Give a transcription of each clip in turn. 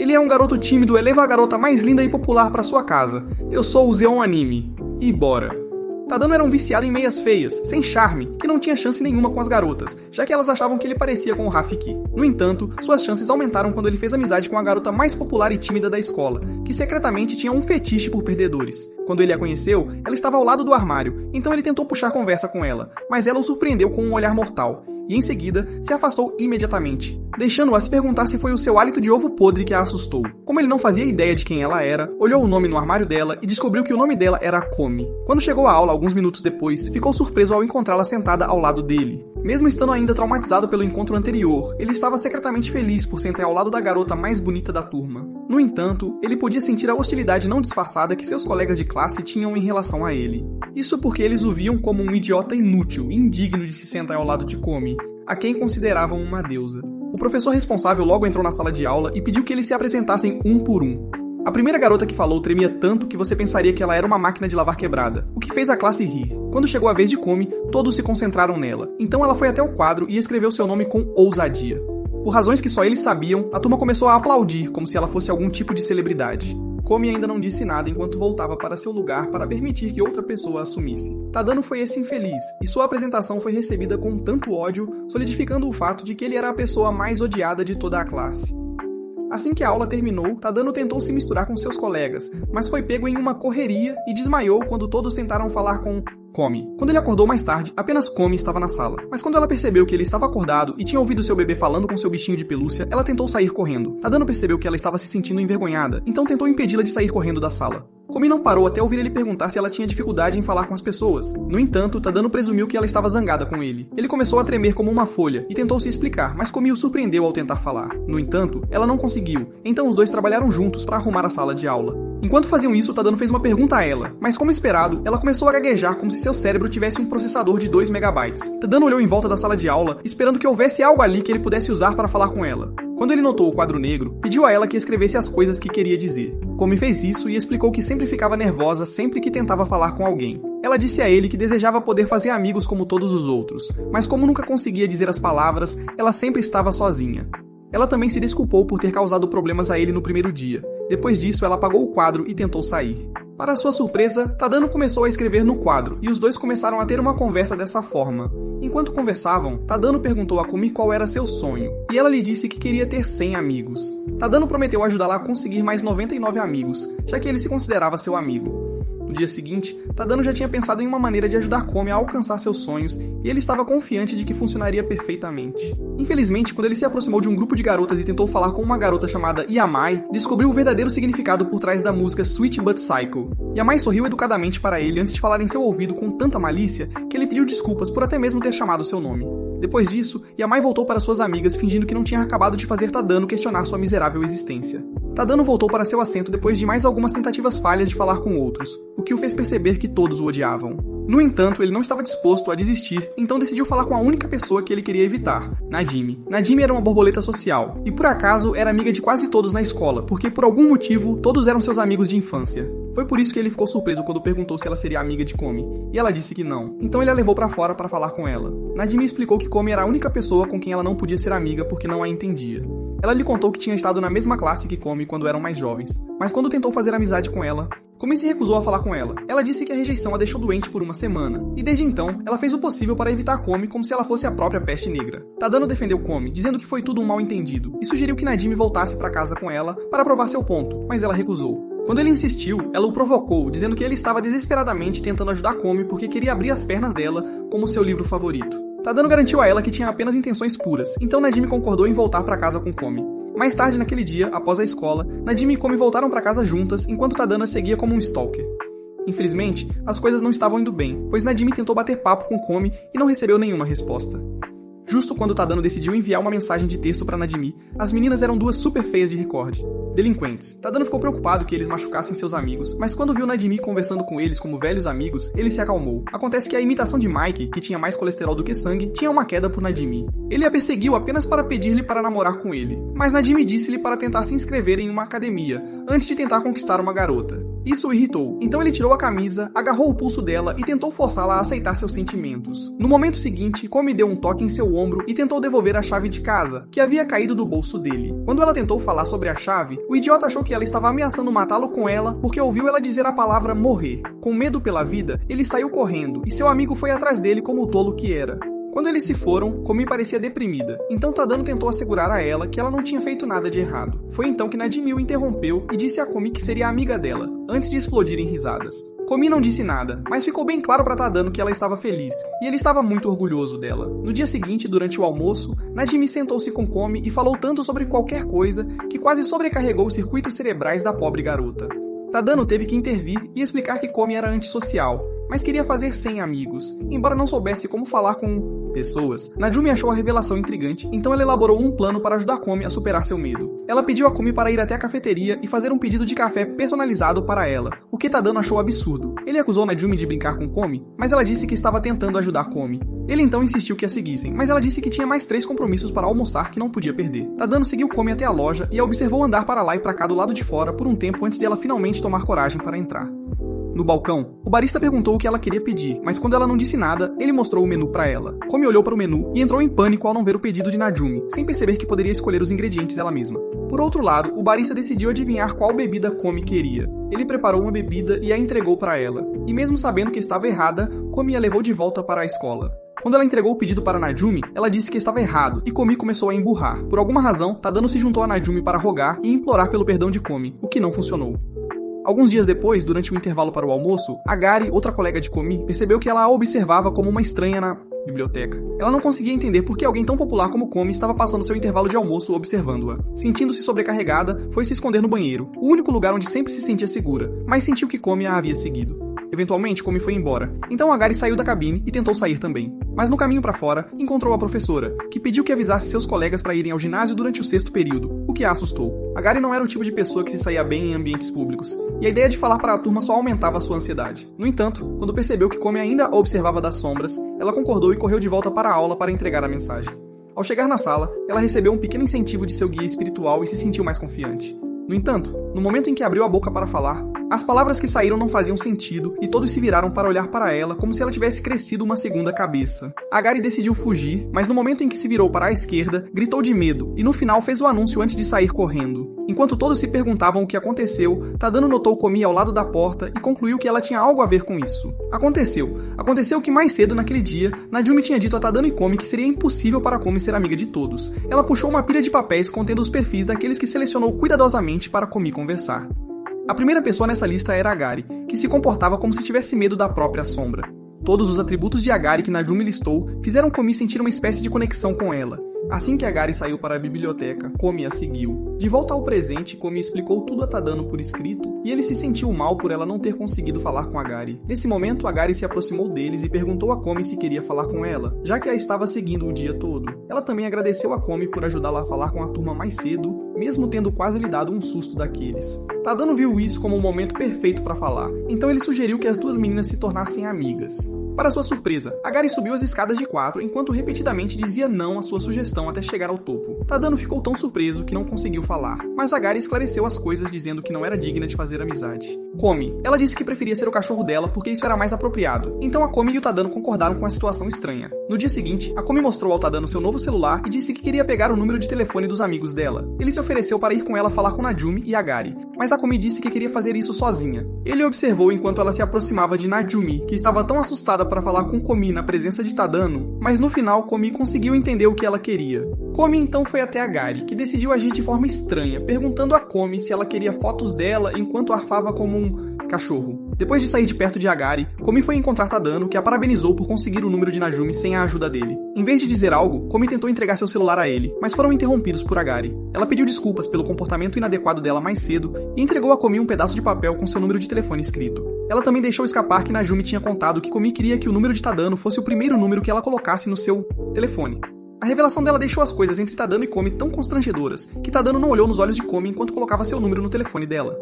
Ele é um garoto tímido, eleva a garota mais linda e popular pra sua casa. Eu sou o Zeon Anime. E bora. Tadano era um viciado em meias feias, sem charme, que não tinha chance nenhuma com as garotas, já que elas achavam que ele parecia com o Rafiki. No entanto, suas chances aumentaram quando ele fez amizade com a garota mais popular e tímida da escola, que secretamente tinha um fetiche por perdedores. Quando ele a conheceu, ela estava ao lado do armário, então ele tentou puxar conversa com ela, mas ela o surpreendeu com um olhar mortal, e em seguida se afastou imediatamente, deixando-a se perguntar se foi o seu hálito de ovo podre que a assustou. Como ele não fazia ideia de quem ela era, olhou o nome no armário dela e descobriu que o nome dela era Komi. Quando chegou à aula alguns minutos depois, ficou surpreso ao encontrá-la sentada ao lado dele. Mesmo estando ainda traumatizado pelo encontro anterior, ele estava secretamente feliz por sentar ao lado da garota mais bonita da turma. No entanto, ele podia sentir a hostilidade não disfarçada que seus colegas de classe tinham em relação a ele. Isso porque eles o viam como um idiota inútil e indigno de se sentar ao lado de Komi, a quem consideravam uma deusa. O professor responsável logo entrou na sala de aula e pediu que eles se apresentassem um por um. A primeira garota que falou tremia tanto que você pensaria que ela era uma máquina de lavar quebrada, o que fez a classe rir. Quando chegou a vez de Komi, todos se concentraram nela. Então ela foi até o quadro e escreveu seu nome com ousadia. Por razões que só eles sabiam, a turma começou a aplaudir como se ela fosse algum tipo de celebridade. Komi ainda não disse nada enquanto voltava para seu lugar para permitir que outra pessoa assumisse. Tadano foi esse infeliz, e sua apresentação foi recebida com tanto ódio, solidificando o fato de que ele era a pessoa mais odiada de toda a classe. Assim que a aula terminou, Tadano tentou se misturar com seus colegas, mas foi pego em uma correria e desmaiou quando todos tentaram falar com Komi. Quando ele acordou mais tarde, apenas Komi estava na sala. Mas quando ela percebeu que ele estava acordado e tinha ouvido seu bebê falando com seu bichinho de pelúcia, ela tentou sair correndo. Tadano percebeu que ela estava se sentindo envergonhada, então tentou impedi-la de sair correndo da sala. Komi não parou até ouvir ele perguntar se ela tinha dificuldade em falar com as pessoas. No entanto, Tadano presumiu que ela estava zangada com ele. Ele começou a tremer como uma folha e tentou se explicar, mas Komi o surpreendeu ao tentar falar. No entanto, ela não conseguiu, então os dois trabalharam juntos para arrumar a sala de aula. Enquanto faziam isso, Tadano fez uma pergunta a ela, mas como esperado, ela começou a gaguejar como se seu cérebro tivesse um processador de 2 megabytes. Tadano olhou em volta da sala de aula, esperando que houvesse algo ali que ele pudesse usar para falar com ela. Quando ele notou o quadro negro, pediu a ela que escrevesse as coisas que queria dizer. Komi fez isso e explicou que sempre ficava nervosa sempre que tentava falar com alguém. Ela disse a ele que desejava poder fazer amigos como todos os outros, mas como nunca conseguia dizer as palavras, ela sempre estava sozinha. Ela também se desculpou por ter causado problemas a ele no primeiro dia. Depois disso, ela apagou o quadro e tentou sair. Para sua surpresa, Tadano começou a escrever no quadro, e os dois começaram a ter uma conversa dessa forma. Enquanto conversavam, Tadano perguntou a Komi qual era seu sonho, e ela lhe disse que queria ter 100 amigos. Tadano prometeu ajudá-la a conseguir mais 99 amigos, já que ele se considerava seu amigo. No dia seguinte, Tadano já tinha pensado em uma maneira de ajudar Komi a alcançar seus sonhos, e ele estava confiante de que funcionaria perfeitamente. Infelizmente, quando ele se aproximou de um grupo de garotas e tentou falar com uma garota chamada Yamai, descobriu o verdadeiro significado por trás da música Sweet But Psycho. Yamai sorriu educadamente para ele antes de falar em seu ouvido com tanta malícia que ele pediu desculpas por até mesmo ter chamado seu nome. Depois disso, Yamai voltou para suas amigas fingindo que não tinha acabado de fazer Tadano questionar sua miserável existência. Tadano voltou para seu assento depois de mais algumas tentativas falhas de falar com outros, o que o fez perceber que todos o odiavam. No entanto, ele não estava disposto a desistir, então decidiu falar com a única pessoa que ele queria evitar, Najimi. Najimi era uma borboleta social, e por acaso era amiga de quase todos na escola, porque por algum motivo todos eram seus amigos de infância. Foi por isso que ele ficou surpreso quando perguntou se ela seria amiga de Komi, e ela disse que não, então ele a levou para fora para falar com ela. Najimi explicou que Komi era a única pessoa com quem ela não podia ser amiga porque não a entendia. Ela lhe contou que tinha estado na mesma classe que Komi quando eram mais jovens, mas quando tentou fazer amizade com ela, Komi se recusou a falar com ela. Ela disse que a rejeição a deixou doente por uma semana, e desde então, ela fez o possível para evitar Komi como se ela fosse a própria peste negra. Tadano defendeu Komi, dizendo que foi tudo um mal-entendido, e sugeriu que Najimi voltasse para casa com ela para provar seu ponto, mas ela recusou. Quando ele insistiu, ela o provocou, dizendo que ele estava desesperadamente tentando ajudar Komi porque queria abrir as pernas dela como seu livro favorito. Tadano garantiu a ela que tinha apenas intenções puras, então Najimi concordou em voltar para casa com Komi. Mais tarde naquele dia, após a escola, Najimi e Komi voltaram para casa juntas, enquanto Tadano a seguia como um stalker. Infelizmente, as coisas não estavam indo bem, pois Najimi tentou bater papo com Komi e não recebeu nenhuma resposta. Justo quando Tadano decidiu enviar uma mensagem de texto para Najimi, as meninas eram duas super feias de recorde. Delinquentes. Tadano ficou preocupado que eles machucassem seus amigos, mas quando viu Najimi conversando com eles como velhos amigos, ele se acalmou. Acontece que a imitação de Mike, que tinha mais colesterol do que sangue, tinha uma queda por Najimi. Ele a perseguiu apenas para pedir-lhe para namorar com ele, mas Najimi disse-lhe para tentar se inscrever em uma academia, antes de tentar conquistar uma garota. Isso o irritou, então ele tirou a camisa, agarrou o pulso dela e tentou forçá-la a aceitar seus sentimentos. No momento seguinte, Komi deu um toque em seu ombro e tentou devolver a chave de casa, que havia caído do bolso dele. Quando ela tentou falar sobre a chave, o idiota achou que ela estava ameaçando matá-lo com ela porque ouviu ela dizer a palavra morrer. Com medo pela vida, ele saiu correndo e seu amigo foi atrás dele como o tolo que era. Quando eles se foram, Komi parecia deprimida, então Tadano tentou assegurar a ela que ela não tinha feito nada de errado. Foi então que Najimi o interrompeu e disse a Komi que seria amiga dela, antes de explodir em risadas. Komi não disse nada, mas ficou bem claro para Tadano que ela estava feliz, e ele estava muito orgulhoso dela. No dia seguinte, durante o almoço, Najimi sentou-se com Komi e falou tanto sobre qualquer coisa que quase sobrecarregou os circuitos cerebrais da pobre garota. Tadano teve que intervir e explicar que Komi era antissocial, mas queria fazer 100 amigos, embora não soubesse como falar com pessoas. Najumi achou a revelação intrigante, então ela elaborou um plano para ajudar Komi a superar seu medo. Ela pediu a Komi para ir até a cafeteria e fazer um pedido de café personalizado para ela, o que Tadano achou absurdo. Ele acusou Najumi de brincar com Komi, mas ela disse que estava tentando ajudar Komi. Ele então insistiu que a seguissem, mas ela disse que tinha mais 3 compromissos para almoçar que não podia perder. Tadano seguiu Komi até a loja e a observou andar para lá e para cá do lado de fora por um tempo antes de ela finalmente tomar coragem para entrar. No balcão, o barista perguntou o que ela queria pedir, mas quando ela não disse nada, ele mostrou o menu para ela. Komi olhou para o menu e entrou em pânico ao não ver o pedido de Najumi, sem perceber que poderia escolher os ingredientes ela mesma. Por outro lado, o barista decidiu adivinhar qual bebida Komi queria. Ele preparou uma bebida e a entregou para ela, e mesmo sabendo que estava errada, Komi a levou de volta para a escola. Quando ela entregou o pedido para Najumi, ela disse que estava errado, e Komi começou a emburrar. Por alguma razão, Tadano se juntou a Najumi para rogar e implorar pelo perdão de Komi, o que não funcionou. Alguns dias depois, durante o intervalo para o almoço, a Gari, outra colega de Komi, percebeu que ela a observava como uma estranha na biblioteca. Ela não conseguia entender por que alguém tão popular como Komi estava passando seu intervalo de almoço observando-a. Sentindo-se sobrecarregada, foi se esconder no banheiro, o único lugar onde sempre se sentia segura, mas sentiu que Komi a havia seguido. Eventualmente, Komi foi embora. Então a Gari saiu da cabine e tentou sair também. Mas no caminho para fora, encontrou a professora, que pediu que avisasse seus colegas para irem ao ginásio durante o 6º período, o que a assustou. A Gari não era o tipo de pessoa que se saía bem em ambientes públicos, e a ideia de falar para a turma só aumentava sua ansiedade. No entanto, quando percebeu que Komi ainda a observava das sombras, ela concordou e correu de volta para a aula para entregar a mensagem. Ao chegar na sala, ela recebeu um pequeno incentivo de seu guia espiritual e se sentiu mais confiante. No entanto, no momento em que abriu a boca para falar, as palavras que saíram não faziam sentido e todos se viraram para olhar para ela como se ela tivesse crescido uma segunda cabeça. A Gari decidiu fugir, mas no momento em que se virou para a esquerda, gritou de medo e no final fez o anúncio antes de sair correndo. Enquanto todos se perguntavam o que aconteceu, Tadano notou Komi ao lado da porta e concluiu que ela tinha algo a ver com isso. Aconteceu que mais cedo naquele dia, Najumi tinha dito a Tadano e Komi que seria impossível para Komi ser amiga de todos. Ela puxou uma pilha de papéis contendo os perfis daqueles que selecionou cuidadosamente para Komi conversar. A primeira pessoa nessa lista era a Gari, que se comportava como se tivesse medo da própria sombra. Todos os atributos de Agari que Najumi listou fizeram Komi sentir uma espécie de conexão com ela. Assim que Agari saiu para a biblioteca, Komi a seguiu. De volta ao presente, Komi explicou tudo a Tadano por escrito e ele se sentiu mal por ela não ter conseguido falar com Agari. Nesse momento, Agari se aproximou deles e perguntou a Komi se queria falar com ela, já que a estava seguindo o dia todo. Ela também agradeceu a Komi por ajudá-la a falar com a turma mais cedo, mesmo tendo quase lhe dado um susto daqueles. Tadano viu isso como um momento perfeito para falar, então ele sugeriu que as duas meninas se tornassem amigas. Para sua surpresa, Agari subiu as escadas de 4 enquanto repetidamente dizia não à sua sugestão até chegar ao topo. Tadano ficou tão surpreso que não conseguiu falar, mas Agari esclareceu as coisas dizendo que não era digna de fazer amizade. Komi. Ela disse que preferia ser o cachorro dela porque isso era mais apropriado, então a Komi e o Tadano concordaram com a situação estranha. No dia seguinte, a Komi mostrou ao Tadano seu novo celular e disse que queria pegar o número de telefone dos amigos dela. Ele se ofereceu para ir com ela falar com Najumi e Agari, mas a Komi disse que queria fazer isso sozinha. Ele observou enquanto ela se aproximava de Najumi, que estava tão assustada para falar com Komi na presença de Tadano, mas no final Komi conseguiu entender o que ela queria. Komi então foi até Agari, que decidiu agir de forma estranha, perguntando a Komi se ela queria fotos dela enquanto arfava como um cachorro. Depois de sair de perto de Agari, Komi foi encontrar Tadano, que a parabenizou por conseguir o número de Najumi sem a ajuda dele. Em vez de dizer algo, Komi tentou entregar seu celular a ele, mas foram interrompidos por Agari. Ela pediu desculpas pelo comportamento inadequado dela mais cedo e entregou a Komi um pedaço de papel com seu número de telefone escrito. Ela também deixou escapar que Najumi tinha contado que Komi queria que o número de Tadano fosse o primeiro número que ela colocasse no seu telefone. A revelação dela deixou as coisas entre Tadano e Komi tão constrangedoras que Tadano não olhou nos olhos de Komi enquanto colocava seu número no telefone dela.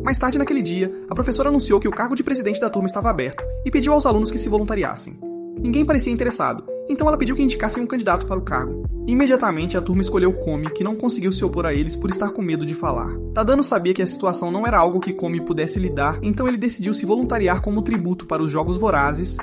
Mais tarde naquele dia, a professora anunciou que o cargo de presidente da turma estava aberto e pediu aos alunos que se voluntariassem. Ninguém parecia interessado, então ela pediu que indicassem um candidato para o cargo. Imediatamente, a turma escolheu Komi, que não conseguiu se opor a eles por estar com medo de falar. Tadano sabia que a situação não era algo que Komi pudesse lidar, então ele decidiu se voluntariar como tributo para os Jogos Vorazes,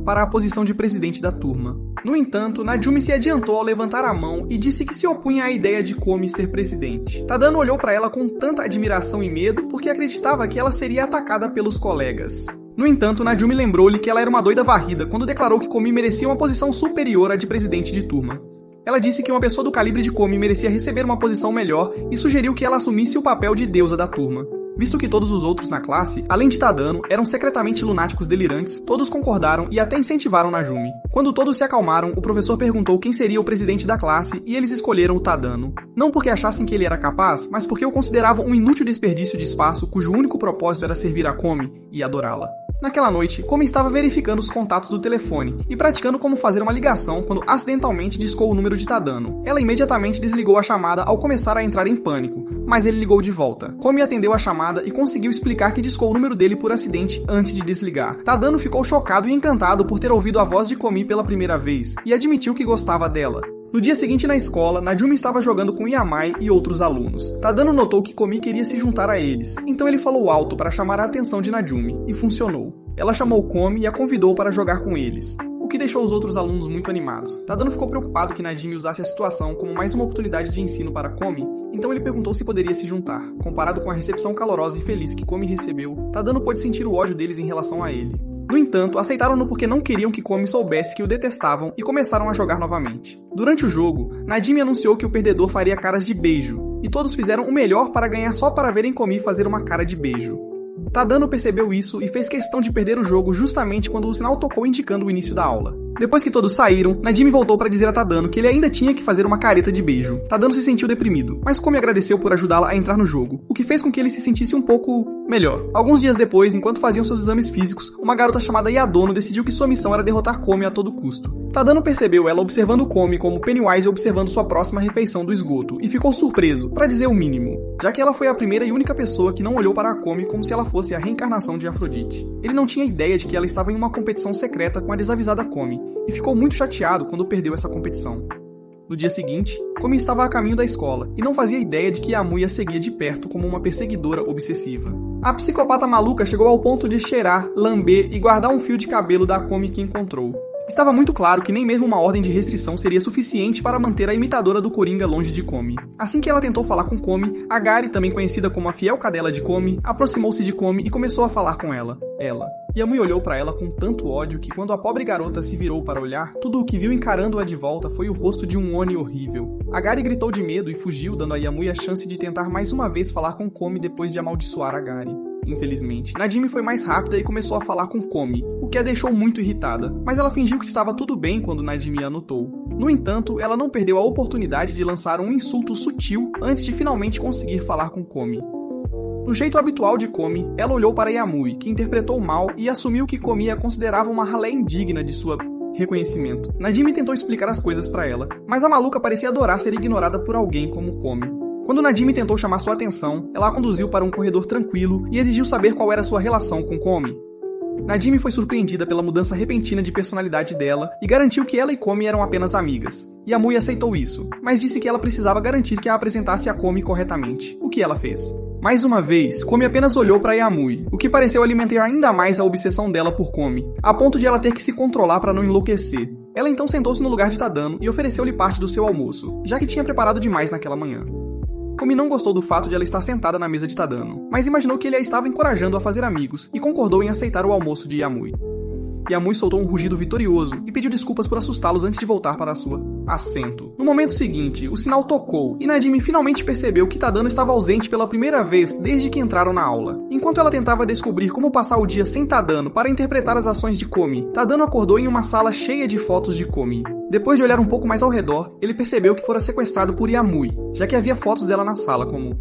para a posição de presidente da turma. No entanto, Najumi se adiantou ao levantar a mão e disse que se opunha à ideia de Komi ser presidente. Tadano olhou para ela com tanta admiração e medo porque acreditava que ela seria atacada pelos colegas. No entanto, Najumi lembrou-lhe que ela era uma doida varrida quando declarou que Komi merecia uma posição superior à de presidente de turma. Ela disse que uma pessoa do calibre de Komi merecia receber uma posição melhor e sugeriu que ela assumisse o papel de deusa da turma. Visto que todos os outros na classe, além de Tadano, eram secretamente lunáticos delirantes, todos concordaram e até incentivaram Najumi. Quando todos se acalmaram, o professor perguntou quem seria o presidente da classe e eles escolheram o Tadano. Não porque achassem que ele era capaz, mas porque o consideravam um inútil desperdício de espaço cujo único propósito era servir a Komi e adorá-la. Naquela noite, Komi estava verificando os contatos do telefone e praticando como fazer uma ligação quando acidentalmente discou o número de Tadano. Ela imediatamente desligou a chamada ao começar a entrar em pânico, mas ele ligou de volta. Komi atendeu a chamada e conseguiu explicar que discou o número dele por acidente antes de desligar. Tadano ficou chocado e encantado por ter ouvido a voz de Komi pela primeira vez e admitiu que gostava dela. No dia seguinte na escola, Najumi estava jogando com Yamai e outros alunos. Tadano notou que Komi queria se juntar a eles, então ele falou alto para chamar a atenção de Najumi, e funcionou. Ela chamou Komi e a convidou para jogar com eles, o que deixou os outros alunos muito animados. Tadano ficou preocupado que Najumi usasse a situação como mais uma oportunidade de ensino para Komi, então ele perguntou se poderia se juntar. Comparado com a recepção calorosa e feliz que Komi recebeu, Tadano pôde sentir o ódio deles em relação a ele. No entanto, aceitaram-no porque não queriam que Komi soubesse que o detestavam e começaram a jogar novamente. Durante o jogo, Najimi anunciou que o perdedor faria caras de beijo, e todos fizeram o melhor para ganhar só para verem Komi fazer uma cara de beijo. Tadano percebeu isso e fez questão de perder o jogo justamente quando o sinal tocou indicando o início da aula. Depois que todos saíram, Najimi voltou para dizer a Tadano que ele ainda tinha que fazer uma careta de beijo. Tadano se sentiu deprimido, mas Komi agradeceu por ajudá-la a entrar no jogo, o que fez com que ele se sentisse um pouco melhor. Alguns dias depois, enquanto faziam seus exames físicos, uma garota chamada Yadono decidiu que sua missão era derrotar Komi a todo custo. Tadano percebeu ela observando Komi como Pennywise observando sua próxima refeição do esgoto, e ficou surpreso, para dizer o mínimo, já que ela foi a primeira e única pessoa que não olhou para a Komi como se ela fosse a reencarnação de Afrodite. Ele não tinha ideia de que ela estava em uma competição secreta com a desavisada Komi, e ficou muito chateado quando perdeu essa competição. No dia seguinte, Komi estava a caminho da escola, e não fazia ideia de que Yamuya seguia de perto como uma perseguidora obsessiva. A psicopata maluca chegou ao ponto de cheirar, lamber e guardar um fio de cabelo da Komi que encontrou. Estava muito claro que nem mesmo uma ordem de restrição seria suficiente para manter a imitadora do Coringa longe de Komi. Assim que ela tentou falar com Komi, a Gari, também conhecida como a fiel cadela de Komi, aproximou-se de Komi e começou a falar com ela. Yamui olhou para ela com tanto ódio que quando a pobre garota se virou para olhar, tudo o que viu encarando-a de volta foi o rosto de um Oni horrível. A Gari gritou de medo e fugiu, dando a Yamui a chance de tentar mais uma vez falar com Komi depois de amaldiçoar a Gari. Infelizmente, Najimi foi mais rápida e começou a falar com Komi, o que a deixou muito irritada, mas ela fingiu que estava tudo bem quando Najimi a notou. No entanto, ela não perdeu a oportunidade de lançar um insulto sutil antes de finalmente conseguir falar com Komi. No jeito habitual de Komi, ela olhou para Yamui, que interpretou mal e assumiu que Komi a considerava uma ralé indigna de sua reconhecimento. Najimi tentou explicar as coisas para ela, mas a maluca parecia adorar ser ignorada por alguém como Komi. Quando Najimi tentou chamar sua atenção, ela a conduziu para um corredor tranquilo e exigiu saber qual era sua relação com Komi. Najimi foi surpreendida pela mudança repentina de personalidade dela e garantiu que ela e Komi eram apenas amigas. Yamui aceitou isso, mas disse que ela precisava garantir que a apresentasse a Komi corretamente, o que ela fez. Mais uma vez, Komi apenas olhou para Yamui, o que pareceu alimentar ainda mais a obsessão dela por Komi, a ponto de ela ter que se controlar para não enlouquecer. Ela então sentou-se no lugar de Tadano e ofereceu-lhe parte do seu almoço, já que tinha preparado demais naquela manhã. Komi não gostou do fato de ela estar sentada na mesa de Tadano, mas imaginou que ele a estava encorajando a fazer amigos e concordou em aceitar o almoço de Yamui. Yamui soltou um rugido vitorioso e pediu desculpas por assustá-los antes de voltar para sua assento. No momento seguinte, o sinal tocou e Najimi finalmente percebeu que Tadano estava ausente pela primeira vez desde que entraram na aula. Enquanto ela tentava descobrir como passar o dia sem Tadano para interpretar as ações de Komi, Tadano acordou em uma sala cheia de fotos de Komi. Depois de olhar um pouco mais ao redor, ele percebeu que fora sequestrado por Yamui, já que havia fotos dela na sala como...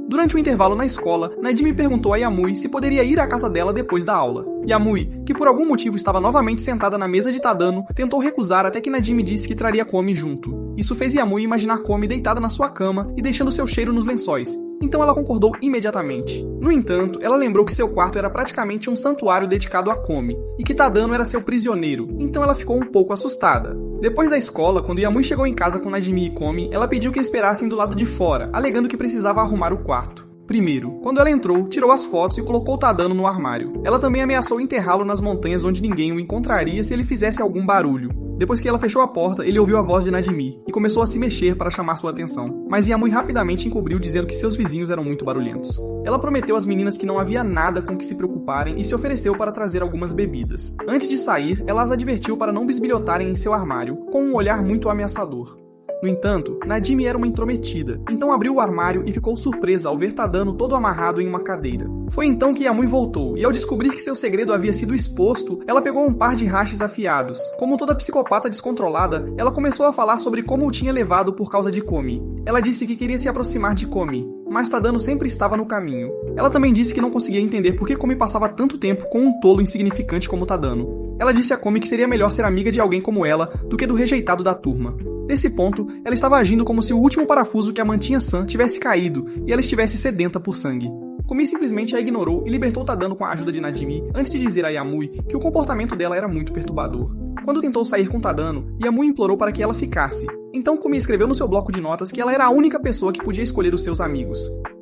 Durante o intervalo na escola, Najimi perguntou a Yamui se poderia ir à casa dela depois da aula. Yamui, que por algum motivo estava novamente sentada na mesa de Tadano, tentou recusar até que Najimi disse que traria Komi junto. Isso fez Yamui imaginar Komi deitada na sua cama e deixando seu cheiro nos lençóis, então ela concordou imediatamente. No entanto, ela lembrou que seu quarto era praticamente um santuário dedicado a Komi, e que Tadano era seu prisioneiro, então ela ficou um pouco assustada. Depois da escola, quando Yamui chegou em casa com Najimi e Komi, ela pediu que esperassem do lado de fora, alegando que precisava arrumar o quarto. Primeiro, quando ela entrou, tirou as fotos e colocou Tadano no armário. Ela também ameaçou enterrá-lo nas montanhas onde ninguém o encontraria se ele fizesse algum barulho. Depois que ela fechou a porta, ele ouviu a voz de Najimi e começou a se mexer para chamar sua atenção. Mas Yamui rapidamente encobriu dizendo que seus vizinhos eram muito barulhentos. Ela prometeu às meninas que não havia nada com que se preocuparem e se ofereceu para trazer algumas bebidas. Antes de sair, ela as advertiu para não bisbilhotarem em seu armário, com um olhar muito ameaçador. No entanto, Najimi era uma intrometida, então abriu o armário e ficou surpresa ao ver Tadano todo amarrado em uma cadeira. Foi então que Yamui voltou, e ao descobrir que seu segredo havia sido exposto, ela pegou um par de hashes afiados. Como toda psicopata descontrolada, ela começou a falar sobre como o tinha levado por causa de Komi. Ela disse que queria se aproximar de Komi, mas Tadano sempre estava no caminho. Ela também disse que não conseguia entender por que Komi passava tanto tempo com um tolo insignificante como Tadano. Ela disse a Komi que seria melhor ser amiga de alguém como ela do que do rejeitado da turma. Nesse ponto, ela estava agindo como se o último parafuso que a mantinha sã tivesse caído e ela estivesse sedenta por sangue. Komi simplesmente a ignorou e libertou Tadano com a ajuda de Najimi antes de dizer a Yamui que o comportamento dela era muito perturbador. Quando tentou sair com Tadano, Yamui implorou para que ela ficasse. Então Komi escreveu no seu bloco de notas que ela era a única pessoa que podia escolher os seus amigos.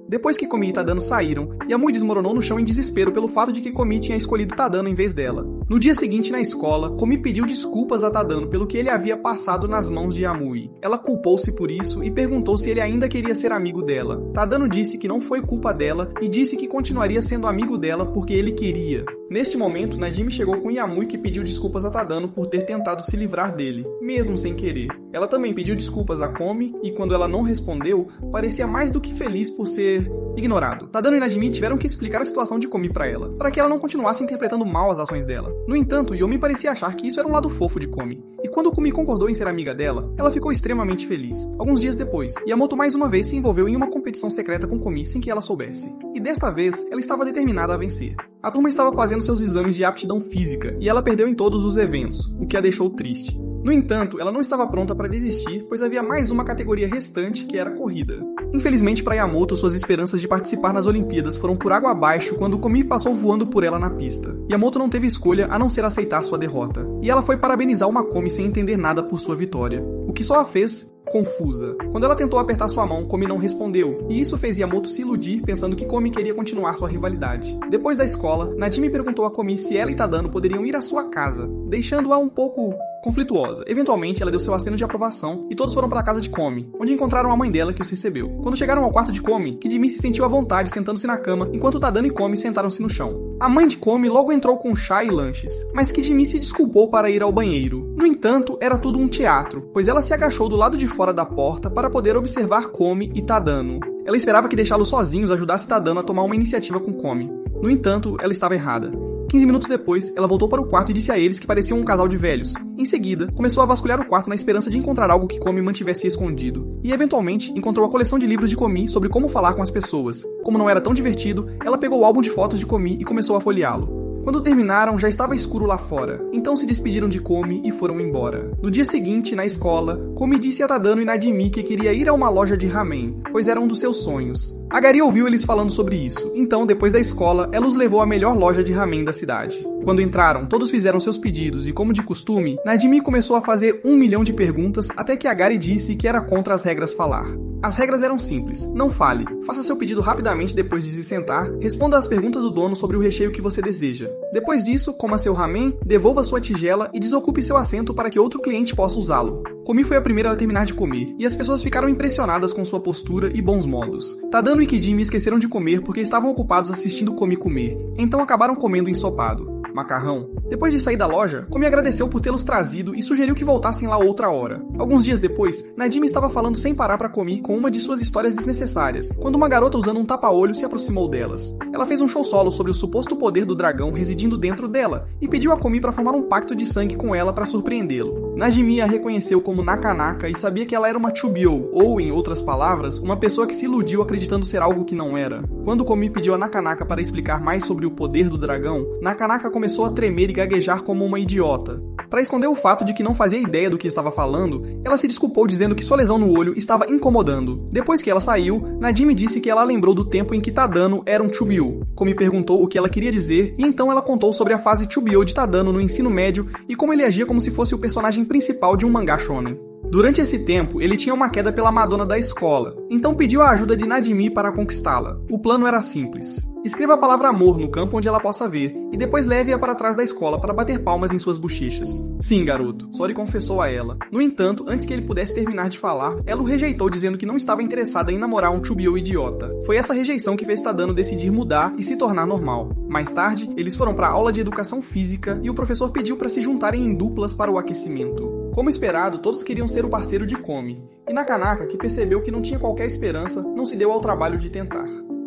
Depois que Komi e Tadano saíram, Yamui desmoronou no chão em desespero pelo fato de que Komi tinha escolhido Tadano em vez dela. No dia seguinte, na escola, Komi pediu desculpas a Tadano pelo que ele havia passado nas mãos de Yamui. Ela culpou-se por isso e perguntou se ele ainda queria ser amigo dela. Tadano disse que não foi culpa dela e disse que continuaria sendo amigo dela porque ele queria. Neste momento, Najimi chegou com Yamui que pediu desculpas a Tadano por ter tentado se livrar dele, mesmo sem querer. Ela também pediu desculpas a Komi e quando ela não respondeu, parecia mais do que feliz por ser ignorado. Tadano e Najimi tiveram que explicar a situação de Komi para ela, para que ela não continuasse interpretando mal as ações dela. No entanto, Yomi parecia achar que isso era um lado fofo de Komi. E quando Komi concordou em ser amiga dela, ela ficou extremamente feliz. Alguns dias depois, Yamoto mais uma vez se envolveu em uma competição secreta com Komi sem que ela soubesse. E desta vez, ela estava determinada a vencer. A turma estava fazendo seus exames de aptidão física e ela perdeu em todos os eventos, o que a deixou triste. No entanto, ela não estava pronta para desistir, pois havia mais uma categoria restante que era a corrida. Infelizmente para Yamoto, suas esperanças de participar nas Olimpíadas foram por água abaixo quando Komi passou voando por ela na pista. Yamoto não teve escolha a não ser aceitar sua derrota, e ela foi parabenizar uma Komi sem entender nada por sua vitória, o que só a fez confusa. Quando ela tentou apertar sua mão, Komi não respondeu, e isso fez Yamoto se iludir pensando que Komi queria continuar sua rivalidade. Depois da escola, Najimi perguntou a Komi se ela e Tadano poderiam ir à sua casa, deixando-a um pouco conflituosa. Eventualmente, ela deu seu aceno de aprovação e todos foram para a casa de Komi, onde encontraram a mãe dela que os recebeu. Quando chegaram ao quarto de Komi, Kidimi se sentiu à vontade sentando-se na cama, enquanto Tadano e Komi sentaram-se no chão. A mãe de Komi logo entrou com chá e lanches, mas Kidimi se desculpou para ir ao banheiro. No entanto, era tudo um teatro, pois ela se agachou do lado de fora da porta para poder observar Komi e Tadano. Ela esperava que deixá-los sozinhos ajudasse Tadano a tomar uma iniciativa com Komi. No entanto, ela estava errada. 15 minutos depois, ela voltou para o quarto e disse a eles que pareciam um casal de velhos. Em seguida, começou a vasculhar o quarto na esperança de encontrar algo que Komi mantivesse escondido. E, eventualmente, encontrou a coleção de livros de Komi sobre como falar com as pessoas. Como não era tão divertido, ela pegou o álbum de fotos de Komi e começou a folheá-lo. Quando terminaram, já estava escuro lá fora, então se despediram de Komi e foram embora. No dia seguinte, na escola, Komi disse a Tadano e Najimi que queria ir a uma loja de ramen, pois era um dos seus sonhos. A Gari ouviu eles falando sobre isso, então, depois da escola, ela os levou à melhor loja de ramen da cidade. Quando entraram, todos fizeram seus pedidos e, como de costume, Najimi começou a fazer 1 milhão de perguntas até que a Gari disse que era contra as regras falar. As regras eram simples. Não fale. Faça seu pedido rapidamente depois de se sentar, responda às perguntas do dono sobre o recheio que você deseja. Depois disso, coma seu ramen, devolva sua tigela e desocupe seu assento para que outro cliente possa usá-lo. Komi foi a primeira a terminar de comer, e as pessoas ficaram impressionadas com sua postura e bons modos. Tadano e Kidimi esqueceram de comer porque estavam ocupados assistindo Komi comer, então acabaram comendo ensopado. Macarrão. Depois de sair da loja, Komi agradeceu por tê-los trazido e sugeriu que voltassem lá outra hora. Alguns dias depois, Najimi estava falando sem parar para Komi com uma de suas histórias desnecessárias, quando uma garota usando um tapa-olho se aproximou delas. Ela fez um show solo sobre o suposto poder do dragão residindo dentro dela e pediu a Komi para formar um pacto de sangue com ela para surpreendê-lo. Najimi a reconheceu como Nakanaka e sabia que ela era uma Chubio, ou, em outras palavras, uma pessoa que se iludiu acreditando ser algo que não era. Quando Komi pediu a Nakanaka para explicar mais sobre o poder do dragão, Nakanaka começou a tremer e gaguejar como uma idiota. para esconder o fato de que não fazia ideia do que estava falando, ela se desculpou dizendo que sua lesão no olho estava incomodando. Depois que ela saiu, Najimi disse que ela lembrou do tempo em que Tadano era um Chubio. Komi perguntou o que ela queria dizer e então ela contou sobre a fase Chubio de Tadano no ensino médio e como ele agia como se fosse o personagem principal de um mangá shonen. Durante esse tempo, ele tinha uma queda pela Madonna da escola, então pediu a ajuda de Najimi para conquistá-la. O plano era simples. Escreva a palavra amor no campo onde ela possa ver, e depois leve-a para trás da escola para bater palmas em suas bochechas. Sim, garoto, Sori confessou a ela. No entanto, antes que ele pudesse terminar de falar, ela o rejeitou dizendo que não estava interessada em namorar um Chubio idiota. Foi essa rejeição que fez Tadano decidir mudar e se tornar normal. Mais tarde, eles foram para a aula de educação física e o professor pediu para se juntarem em duplas para o aquecimento. Como esperado, todos queriam ser o parceiro de Komi, e Nakanaka, que percebeu que não tinha qualquer esperança, não se deu ao trabalho de tentar.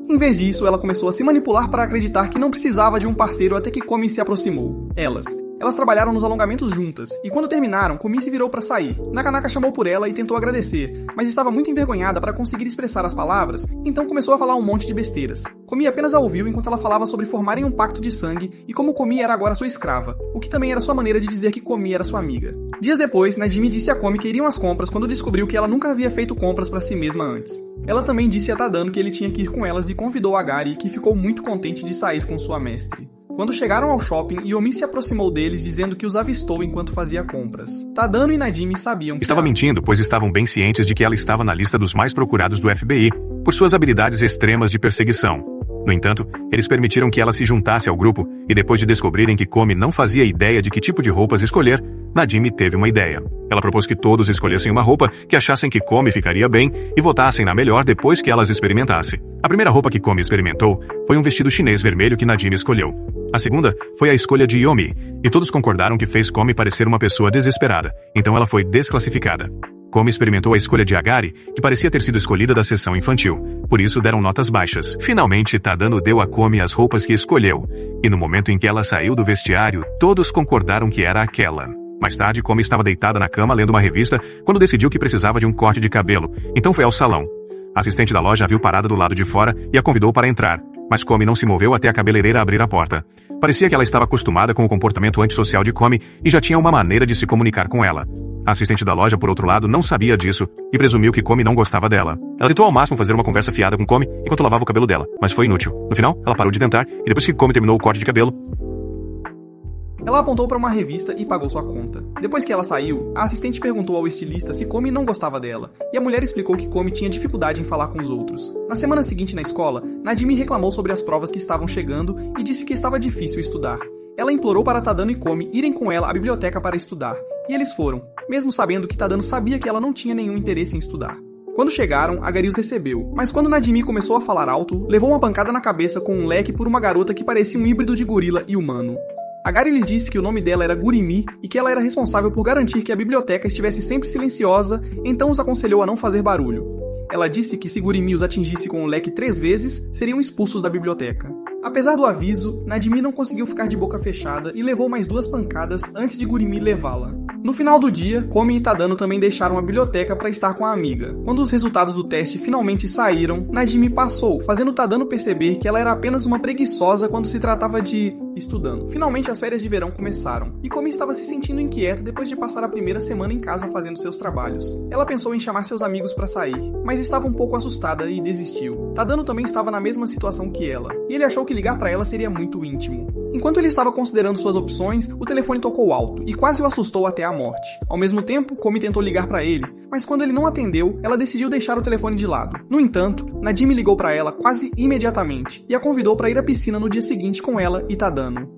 Em vez disso, ela começou a se manipular para acreditar que não precisava de um parceiro até que Komi se aproximou. Elas trabalharam nos alongamentos juntas, e quando terminaram, Komi se virou para sair. Nakanaka chamou por ela e tentou agradecer, mas estava muito envergonhada para conseguir expressar as palavras, então começou a falar um monte de besteiras. Komi apenas a ouviu enquanto ela falava sobre formarem um pacto de sangue e como Komi era agora sua escrava, o que também era sua maneira de dizer que Komi era sua amiga. Dias depois, Najimi disse a Komi que iriam às compras quando descobriu que ela nunca havia feito compras para si mesma antes. Ela também disse a Tadano que ele tinha que ir com elas e convidou a Gari, que ficou muito contente de sair com sua mestre. Quando chegaram ao shopping, Yomi se aproximou deles dizendo que os avistou enquanto fazia compras. Tadano e Najimi sabiam que estava mentindo, pois estavam bem cientes de que ela estava na lista dos mais procurados do FBI, por suas habilidades extremas de perseguição. No entanto, eles permitiram que ela se juntasse ao grupo, e depois de descobrirem que Komi não fazia ideia de que tipo de roupas escolher, Najimi teve uma ideia. Ela propôs que todos escolhessem uma roupa que achassem que Komi ficaria bem e votassem na melhor depois que elas experimentassem. A primeira roupa que Komi experimentou foi um vestido chinês vermelho que Najimi escolheu. A segunda foi a escolha de Yomi, e todos concordaram que fez Komi parecer uma pessoa desesperada, então ela foi desclassificada. Komi experimentou a escolha de Agari, que parecia ter sido escolhida da seção infantil, por isso deram notas baixas. Finalmente, Tadano deu a Komi as roupas que escolheu, e no momento em que ela saiu do vestiário, todos concordaram que era aquela. Mais tarde, Komi estava deitada na cama lendo uma revista quando decidiu que precisava de um corte de cabelo, então foi ao salão. A assistente da loja a viu parada do lado de fora e a convidou para entrar, mas Komi não se moveu até a cabeleireira abrir a porta. Parecia que ela estava acostumada com o comportamento antissocial de Komi e já tinha uma maneira de se comunicar com ela. A assistente da loja, por outro lado, não sabia disso e presumiu que Komi não gostava dela. Ela tentou ao máximo fazer uma conversa fiada com Komi enquanto lavava o cabelo dela, mas foi inútil. No final, ela parou de tentar e depois que Komi terminou o corte de cabelo, ela apontou para uma revista e pagou sua conta. Depois que ela saiu, a assistente perguntou ao estilista se Komi não gostava dela, e a mulher explicou que Komi tinha dificuldade em falar com os outros. Na semana seguinte na escola, Najimi reclamou sobre as provas que estavam chegando e disse que estava difícil estudar. Ela implorou para Tadano e Komi irem com ela à biblioteca para estudar, e eles foram, mesmo sabendo que Tadano sabia que ela não tinha nenhum interesse em estudar. Quando chegaram, Agari os recebeu, mas quando Najimi começou a falar alto, levou uma pancada na cabeça com um leque por uma garota que parecia um híbrido de gorila e humano. Agari lhes disse que o nome dela era Gurimi e que ela era responsável por garantir que a biblioteca estivesse sempre silenciosa, então os aconselhou a não fazer barulho. Ela disse que se Gurimi os atingisse com o leque 3 vezes, seriam expulsos da biblioteca. Apesar do aviso, Najimi não conseguiu ficar de boca fechada e levou mais 2 pancadas antes de Gurimi levá-la. No final do dia, Komi e Tadano também deixaram a biblioteca para estar com a amiga. Quando os resultados do teste finalmente saíram, Najimi passou, fazendo Tadano perceber que ela era apenas uma preguiçosa quando se tratava de estudando. Finalmente as férias de verão começaram, e Komi estava se sentindo inquieta depois de passar a primeira semana em casa fazendo seus trabalhos. Ela pensou em chamar seus amigos para sair, mas estava um pouco assustada e desistiu. Tadano também estava na mesma situação que ela, e ele achou que ligar para ela seria muito íntimo. Enquanto ele estava considerando suas opções, o telefone tocou alto e quase o assustou até a morte. Ao mesmo tempo, Komi tentou ligar para ele, mas quando ele não atendeu, ela decidiu deixar o telefone de lado. No entanto, Najimi ligou para ela quase imediatamente e a convidou para ir à piscina no dia seguinte com ela e Tadano.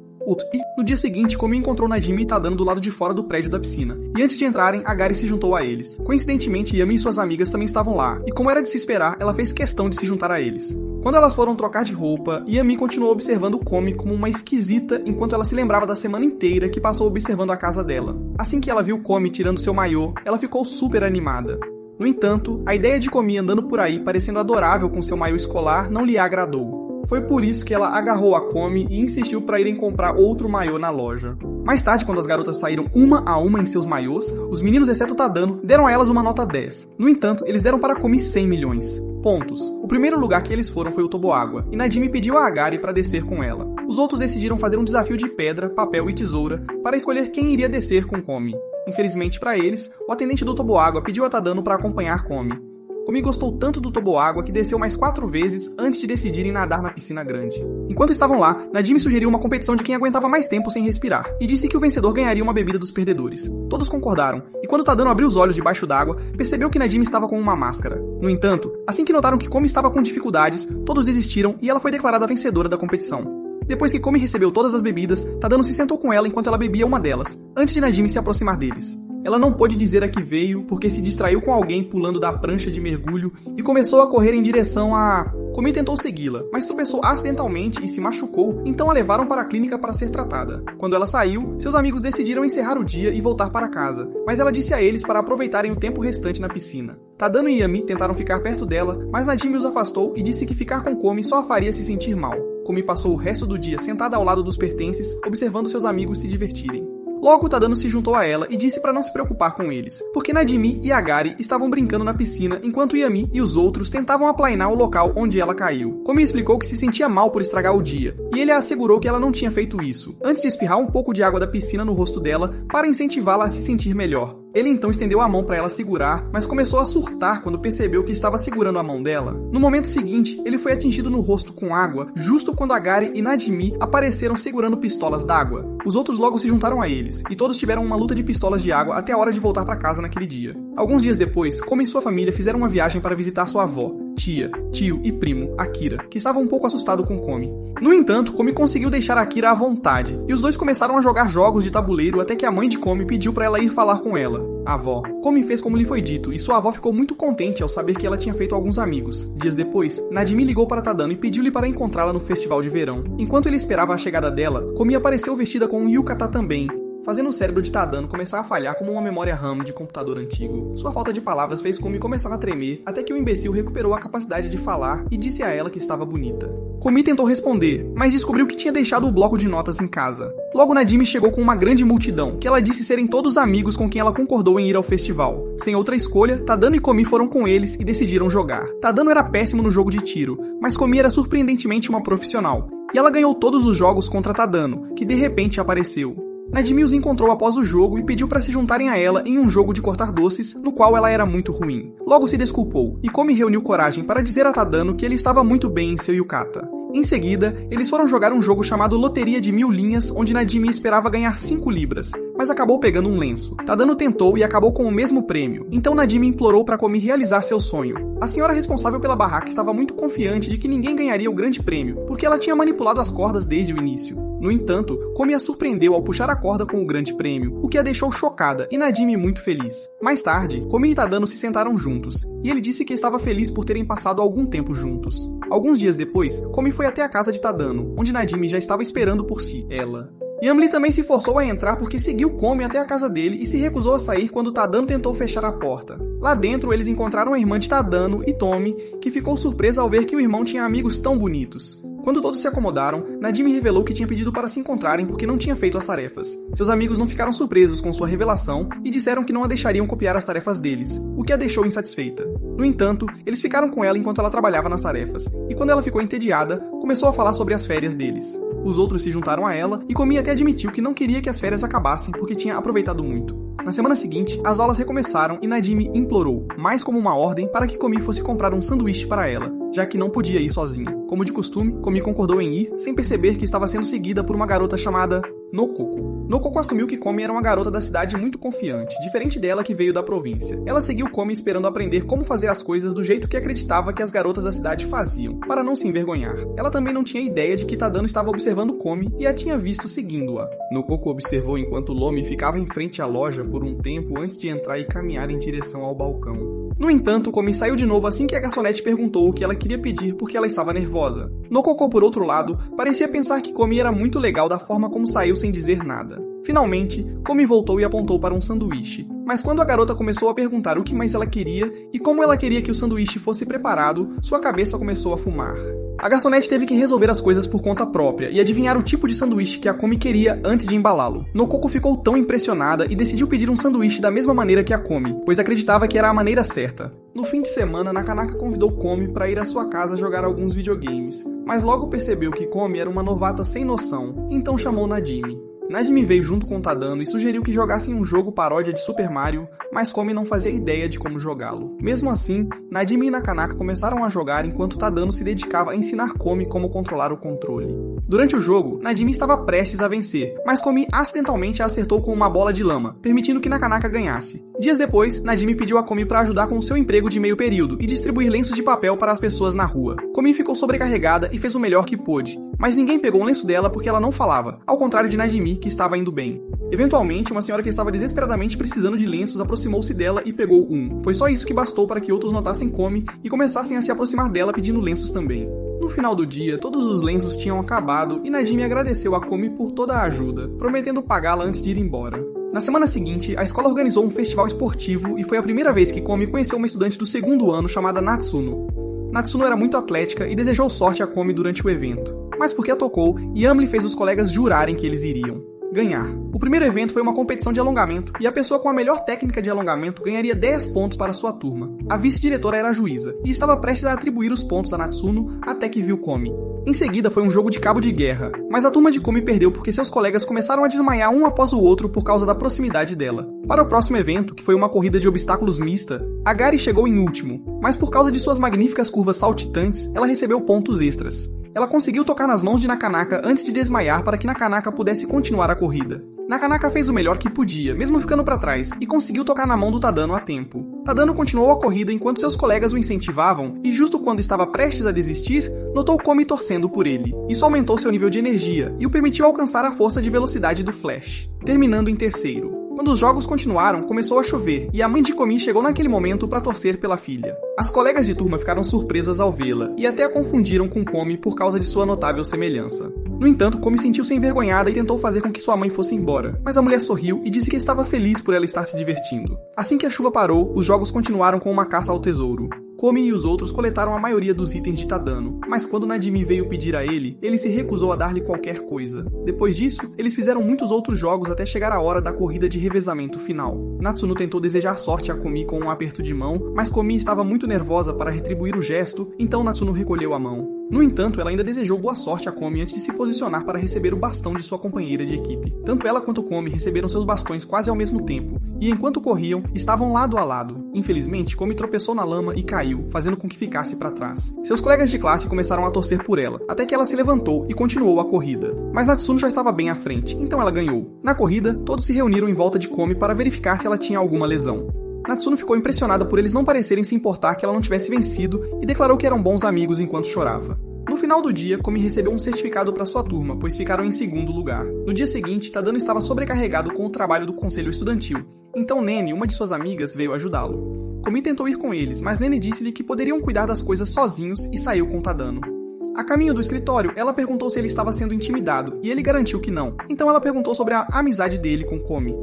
No dia seguinte, Komi encontrou Najimi e Tadano do lado de fora do prédio da piscina, e antes de entrarem, Agari se juntou a eles. Coincidentemente, Yami e suas amigas também estavam lá, e como era de se esperar, ela fez questão de se juntar a eles. Quando elas foram trocar de roupa, Yami continuou observando Komi como uma esquisita enquanto ela se lembrava da semana inteira que passou observando a casa dela. Assim que ela viu Komi tirando seu maiô, ela ficou super animada. No entanto, a ideia de Komi andando por aí parecendo adorável com seu maiô escolar não lhe agradou. Foi por isso que ela agarrou a Komi e insistiu para irem comprar outro maiô na loja. Mais tarde, quando as garotas saíram uma a uma em seus maiôs, os meninos, exceto Tadano, deram a elas uma nota 10. No entanto, eles deram para Komi 100 milhões. Pontos. O primeiro lugar que eles foram foi o toboágua, e Najimi pediu a Agari para descer com ela. Os outros decidiram fazer um desafio de pedra, papel e tesoura para escolher quem iria descer com Komi. Infelizmente para eles, o atendente do toboágua pediu a Tadano para acompanhar Komi. Komi gostou tanto do toboágua que desceu mais 4 vezes antes de decidirem nadar na piscina grande. Enquanto estavam lá, Najimi sugeriu uma competição de quem aguentava mais tempo sem respirar, e disse que o vencedor ganharia uma bebida dos perdedores. Todos concordaram, e quando Tadano abriu os olhos debaixo d'água, percebeu que Najimi estava com uma máscara. No entanto, assim que notaram que Komi estava com dificuldades, todos desistiram e ela foi declarada vencedora da competição. Depois que Komi recebeu todas as bebidas, Tadano se sentou com ela enquanto ela bebia uma delas, antes de Najimi se aproximar deles. Ela não pôde dizer a que veio porque se distraiu com alguém pulando da prancha de mergulho e começou a correr em direção a... Komi tentou segui-la, mas tropeçou acidentalmente e se machucou, então a levaram para a clínica para ser tratada. Quando ela saiu, seus amigos decidiram encerrar o dia e voltar para casa, mas ela disse a eles para aproveitarem o tempo restante na piscina. Tadano e Yami tentaram ficar perto dela, mas Najimi os afastou e disse que ficar com Komi só a faria se sentir mal. Komi passou o resto do dia sentada ao lado dos pertences, observando seus amigos se divertirem. Logo, Tadano se juntou a ela e disse para não se preocupar com eles, porque Najimi e Agari estavam brincando na piscina enquanto Yami e os outros tentavam aplainar o local onde ela caiu. Komi explicou que se sentia mal por estragar o dia, e ele a assegurou que ela não tinha feito isso, antes de espirrar um pouco de água da piscina no rosto dela para incentivá-la a se sentir melhor. Ele então estendeu a mão para ela segurar, mas começou a surtar quando percebeu que estava segurando a mão dela. No momento seguinte, ele foi atingido no rosto com água, justo quando Agari e Najimi apareceram segurando pistolas d'água. Os outros logo se juntaram a eles, e todos tiveram uma luta de pistolas de água até a hora de voltar para casa naquele dia. Alguns dias depois, Komi e sua família fizeram uma viagem para visitar sua avó, tia, tio e primo, Akira, que estava um pouco assustado com Komi. No entanto, Komi conseguiu deixar Akira à vontade, e os dois começaram a jogar jogos de tabuleiro até que a mãe de Komi pediu para ela ir falar com ela. A avó. Komi fez como lhe foi dito, e sua avó ficou muito contente ao saber que ela tinha feito alguns amigos. Dias depois, Najimi ligou para Tadano e pediu-lhe para encontrá-la no festival de verão. Enquanto ele esperava a chegada dela, Komi apareceu vestida com um yukata também, fazendo o cérebro de Tadano começar a falhar como uma memória RAM de computador antigo. Sua falta de palavras fez Komi começar a tremer, até que o imbecil recuperou a capacidade de falar e disse a ela que estava bonita. Komi tentou responder, mas descobriu que tinha deixado o bloco de notas em casa. Logo Najimi chegou com uma grande multidão, que ela disse serem todos amigos com quem ela concordou em ir ao festival. Sem outra escolha, Tadano e Komi foram com eles e decidiram jogar. Tadano era péssimo no jogo de tiro, mas Komi era surpreendentemente uma profissional. E ela ganhou todos os jogos contra Tadano, que de repente apareceu. Najimi os encontrou após o jogo e pediu para se juntarem a ela em um jogo de cortar doces, no qual ela era muito ruim. Logo se desculpou, e Komi reuniu coragem para dizer a Tadano que ele estava muito bem em seu yukata. Em seguida, eles foram jogar um jogo chamado Loteria de 1000 linhas, onde Najimi esperava ganhar 5 libras, mas acabou pegando um lenço. Tadano tentou e acabou com o mesmo prêmio, então Najimi implorou para Komi realizar seu sonho. A senhora responsável pela barraca estava muito confiante de que ninguém ganharia o grande prêmio, porque ela tinha manipulado as cordas desde o início. No entanto, Komi a surpreendeu ao puxar a corda com o grande prêmio, o que a deixou chocada e Najimi muito feliz. Mais tarde, Komi e Tadano se sentaram juntos, e ele disse que estava feliz por terem passado algum tempo juntos. Alguns dias depois, Komi foi até a casa de Tadano, onde Najimi já estava esperando por si, ela. Yamli também se forçou a entrar porque seguiu Komi até a casa dele e se recusou a sair quando Tadano tentou fechar a porta. Lá dentro, eles encontraram a irmã de Tadano e Tomi, que ficou surpresa ao ver que o irmão tinha amigos tão bonitos. Quando todos se acomodaram, Najimi revelou que tinha pedido para se encontrarem porque não tinha feito as tarefas. Seus amigos não ficaram surpresos com sua revelação e disseram que não a deixariam copiar as tarefas deles, o que a deixou insatisfeita. No entanto, eles ficaram com ela enquanto ela trabalhava nas tarefas, e quando ela ficou entediada, começou a falar sobre as férias deles. Os outros se juntaram a ela e Komi até admitiu que não queria que as férias acabassem porque tinha aproveitado muito. Na semana seguinte, as aulas recomeçaram e Najimi implorou, mais como uma ordem, para que Komi fosse comprar um sanduíche para ela, já que não podia ir sozinha. Como de costume, Komi concordou em ir, sem perceber que estava sendo seguida por uma garota chamada Nokoko. Nokoko assumiu que Komi era uma garota da cidade muito confiante, diferente dela que veio da província. Ela seguiu Komi esperando aprender como fazer as coisas do jeito que acreditava que as garotas da cidade faziam, para não se envergonhar. Ela também não tinha ideia de que Tadano estava observando Komi e a tinha visto seguindo-a. Nokoko observou enquanto Lomi ficava em frente à loja por um tempo antes de entrar e caminhar em direção ao balcão. No entanto, Komi saiu de novo assim que a garçonete perguntou o que ela queria pedir porque ela estava nervosa. Nokoko, por outro lado, parecia pensar que Komi era muito legal da forma como saiu sem dizer nada. Finalmente, Komi voltou e apontou para um sanduíche. Mas quando a garota começou a perguntar o que mais ela queria e como ela queria que o sanduíche fosse preparado, sua cabeça começou a fumar. A garçonete teve que resolver as coisas por conta própria e adivinhar o tipo de sanduíche que a Komi queria antes de embalá-lo. Nokoko ficou tão impressionada e decidiu pedir um sanduíche da mesma maneira que a Komi, pois acreditava que era a maneira certa. No fim de semana, Nakanaka convidou Komi para ir à sua casa jogar alguns videogames, mas logo percebeu que Komi era uma novata sem noção, então chamou Najimi. Najimi veio junto com Tadano e sugeriu que jogassem um jogo paródia de Super Mario, mas Komi não fazia ideia de como jogá-lo. Mesmo assim, Najimi e Nakanaka começaram a jogar enquanto Tadano se dedicava a ensinar Komi como controlar o controle. Durante o jogo, Najimi estava prestes a vencer, mas Komi acidentalmente a acertou com uma bola de lama, permitindo que Nakanaka ganhasse. Dias depois, Najimi pediu a Komi para ajudar com o seu emprego de meio período e distribuir lenços de papel para as pessoas na rua. Komi ficou sobrecarregada e fez o melhor que pôde, mas ninguém pegou um lenço dela porque ela não falava, ao contrário de Najimi, que estava indo bem. Eventualmente, uma senhora que estava desesperadamente precisando de lenços aproximou-se dela e pegou um. Foi só isso que bastou para que outros notassem Komi e começassem a se aproximar dela pedindo lenços também. No final do dia, todos os lenços tinham acabado e Najimi agradeceu a Komi por toda a ajuda, prometendo pagá-la antes de ir embora. Na semana seguinte, a escola organizou um festival esportivo e foi a primeira vez que Komi conheceu uma estudante do segundo ano chamada Natsuno. Natsuno era muito atlética e desejou sorte a Komi durante o evento. Mas porque a tocou, Yamli fez os colegas jurarem que eles iriam ganhar. O primeiro evento foi uma competição de alongamento, e a pessoa com a melhor técnica de alongamento ganharia 10 pontos para sua turma. A vice-diretora era a juíza, e estava prestes a atribuir os pontos a Natsuno até que viu Komi. Em seguida foi um jogo de cabo de guerra, mas a turma de Komi perdeu porque seus colegas começaram a desmaiar um após o outro por causa da proximidade dela. Para o próximo evento, que foi uma corrida de obstáculos mista, a Gari chegou em último, mas por causa de suas magníficas curvas saltitantes, ela recebeu pontos extras. Ela conseguiu tocar nas mãos de Nakanaka antes de desmaiar para que Nakanaka pudesse continuar a corrida. Nakanaka fez o melhor que podia, mesmo ficando para trás, e conseguiu tocar na mão do Tadano a tempo. Tadano continuou a corrida enquanto seus colegas o incentivavam, e justo quando estava prestes a desistir, notou Komi torcendo por ele. Isso aumentou seu nível de energia, e o permitiu alcançar a força de velocidade do Flash, terminando em terceiro. Quando os jogos continuaram, começou a chover, e a mãe de Komi chegou naquele momento para torcer pela filha. As colegas de turma ficaram surpresas ao vê-la, e até a confundiram com Komi por causa de sua notável semelhança. No entanto, Komi sentiu-se envergonhada e tentou fazer com que sua mãe fosse embora, mas a mulher sorriu e disse que estava feliz por ela estar se divertindo. Assim que a chuva parou, os jogos continuaram com uma caça ao tesouro. Komi e os outros coletaram a maioria dos itens de Tadano, mas quando Najimi veio pedir a ele, ele se recusou a dar-lhe qualquer coisa. Depois disso, eles fizeram muitos outros jogos até chegar a hora da corrida de revezamento final. Natsuno tentou desejar sorte a Komi com um aperto de mão, mas Komi estava muito nervosa para retribuir o gesto, então Natsuno recolheu a mão. No entanto, ela ainda desejou boa sorte a Komi antes de se posicionar para receber o bastão de sua companheira de equipe. Tanto ela quanto Komi receberam seus bastões quase ao mesmo tempo, e enquanto corriam, estavam lado a lado. Infelizmente, Komi tropeçou na lama e caiu, fazendo com que ficasse para trás. Seus colegas de classe começaram a torcer por ela, até que ela se levantou e continuou a corrida. Mas Natsuno já estava bem à frente, então ela ganhou. Na corrida, todos se reuniram em volta de Komi para verificar se ela tinha alguma lesão. Natsuno ficou impressionada por eles não parecerem se importar que ela não tivesse vencido e declarou que eram bons amigos enquanto chorava. No final do dia, Komi recebeu um certificado para sua turma, pois ficaram em segundo lugar. No dia seguinte, Tadano estava sobrecarregado com o trabalho do conselho estudantil, então Nene, uma de suas amigas, veio ajudá-lo. Komi tentou ir com eles, mas Nene disse-lhe que poderiam cuidar das coisas sozinhos e saiu com Tadano. A caminho do escritório, ela perguntou se ele estava sendo intimidado, e ele garantiu que não. Então ela perguntou sobre a amizade dele com Komi.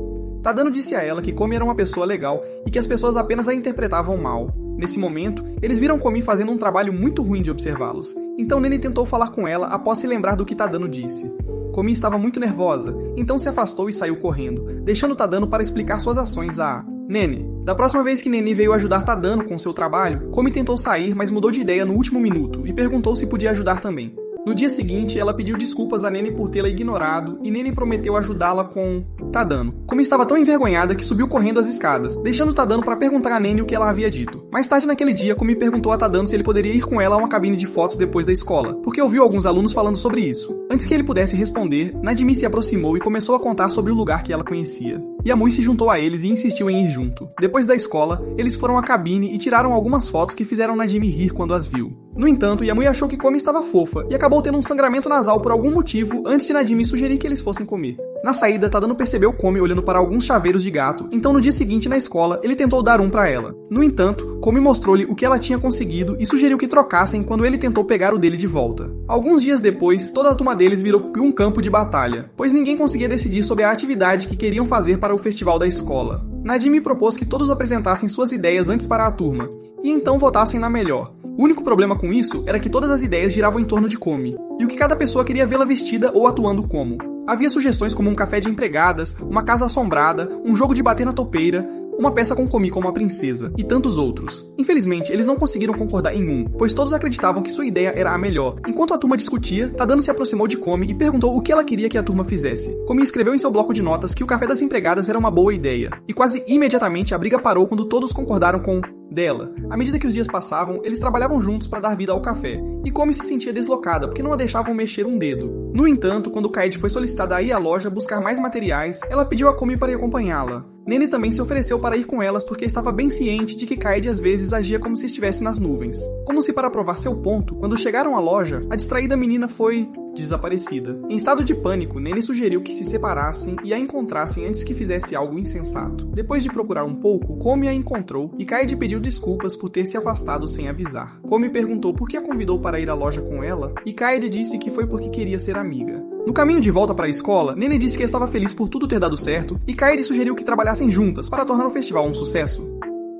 Tadano disse a ela que Komi era uma pessoa legal e que as pessoas apenas a interpretavam mal. Nesse momento, eles viram Komi fazendo um trabalho muito ruim de observá-los, então Nene tentou falar com ela após se lembrar do que Tadano disse. Komi estava muito nervosa, então se afastou e saiu correndo, deixando Tadano para explicar suas ações a Nene. Da próxima vez que Nene veio ajudar Tadano com seu trabalho, Komi tentou sair, mas mudou de ideia no último minuto e perguntou se podia ajudar também. No dia seguinte, ela pediu desculpas a Nene por tê-la ignorado e Nene prometeu ajudá-la com Tadano. Komi estava tão envergonhada que subiu correndo as escadas, deixando Tadano para perguntar a Nene o que ela havia dito. Mais tarde naquele dia, Komi perguntou a Tadano se ele poderia ir com ela a uma cabine de fotos depois da escola, porque ouviu alguns alunos falando sobre isso. Antes que ele pudesse responder, Najimi se aproximou e começou a contar sobre o lugar que ela conhecia. Yamui se juntou a eles e insistiu em ir junto. Depois da escola, eles foram à cabine e tiraram algumas fotos que fizeram Najimi rir quando as viu. No entanto, Yamui achou que Komi estava fofa e acabou tendo um sangramento nasal por algum motivo antes de Najimi sugerir que eles fossem comer. Na saída, Tadano percebeu Komi olhando para alguns chaveiros de gato, então no dia seguinte na escola, ele tentou dar um para ela. No entanto, Komi mostrou-lhe o que ela tinha conseguido e sugeriu que trocassem quando ele tentou pegar o dele de volta. Alguns dias depois, toda a turma deles virou um campo de batalha, pois ninguém conseguia decidir sobre a atividade que queriam fazer para o festival da escola. Najimi propôs que todos apresentassem suas ideias antes para a turma, e então votassem na melhor. O único problema com isso era que todas as ideias giravam em torno de Komi, e o que cada pessoa queria vê-la vestida ou atuando como. Havia sugestões como um café de empregadas, uma casa assombrada, um jogo de bater na topeira, uma peça com Komi como a princesa, e tantos outros. Infelizmente, eles não conseguiram concordar em um, pois todos acreditavam que sua ideia era a melhor. Enquanto a turma discutia, Tadano se aproximou de Komi e perguntou o que ela queria que a turma fizesse. Komi escreveu em seu bloco de notas que o café das empregadas era uma boa ideia, e quase imediatamente a briga parou quando todos concordaram com dela. À medida que os dias passavam, eles trabalhavam juntos para dar vida ao café, e Komi se sentia deslocada porque não a deixavam mexer um dedo. No entanto, quando Kaede foi solicitada a ir à loja buscar mais materiais, ela pediu a Komi para ir acompanhá-la. Nene também se ofereceu para ir com elas porque estava bem ciente de que Kaede às vezes agia como se estivesse nas nuvens. Como se para provar seu ponto, quando chegaram à loja, a distraída menina foi desaparecida. Em estado de pânico, Nene sugeriu que se separassem e a encontrassem antes que fizesse algo insensato. Depois de procurar um pouco, Komi a encontrou e Kaede pediu desculpas por ter se afastado sem avisar. Komi perguntou por que a convidou para ir à loja com ela e Kaede disse que foi porque queria ser amiga. No caminho de volta para a escola, Nene disse que estava feliz por tudo ter dado certo e Kaede sugeriu que trabalhassem juntas para tornar o festival um sucesso.